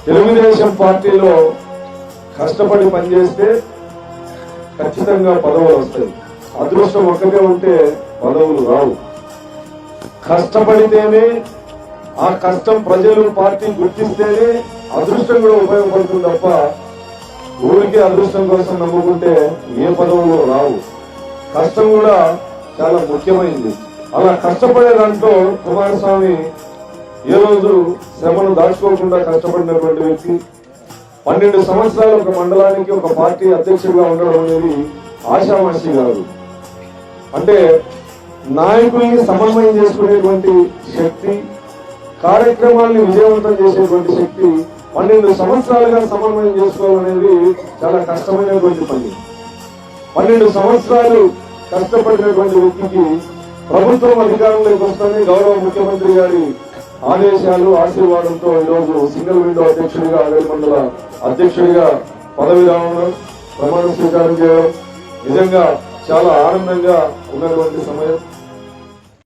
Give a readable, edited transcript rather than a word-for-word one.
తెలుగుదేశం పార్టీలో కష్టపడి పనిచేస్తే ఖచ్చితంగా పదవులు వస్తాయి. అదృష్టం ఒక్కటే ఉంటే పదవులు రావు. కష్టపడితేనే, ఆ కష్టం ప్రజలు పార్టీ గుర్తిస్తేనే అదృష్టం కూడా ఉపయోగపడుతుంది తప్ప ఊరికే అదృష్టం కోసం నమ్ముకుంటే ఏ పదవులు రావు. కష్టం కూడా చాలా ముఖ్యమైనది. అలా కష్టపడే దాంట్లో కుమారస్వామి ఏ రోజు శ్రమను దాచుకోకుండా కష్టపడినటువంటి వ్యక్తి. 12 సంవత్సరాలు ఒక మండలానికి ఒక పార్టీ అధ్యక్షుడిగా ఉండడం అనేది ఆషామాషి కాదు. అంటే నాయకుల్ని సమన్వయం చేసుకునేటువంటి శక్తి, కార్యక్రమాల్ని విజయవంతం చేసేటువంటి శక్తి 12 సంవత్సరాలుగా సమన్వయం చేసుకోవాలనేది చాలా కష్టమైనటువంటి పని. 12 సంవత్సరాలు కష్టపడినటువంటి వ్యక్తికి ప్రభుత్వం అధికారంలోకి వస్తుంది. గౌరవ ముఖ్యమంత్రి గారి ఆదేశాలు, ఆశీర్వాదంతో ఈరోజు సింగిల్ విండో అధ్యక్షుడిగా, అరవై మండల అధ్యక్షుడిగా పదవి రావడం, ప్రమాణ స్వీకారం చేయడం నిజంగా చాలా ఆనందంగా ఉన్నటువంటి సమయం.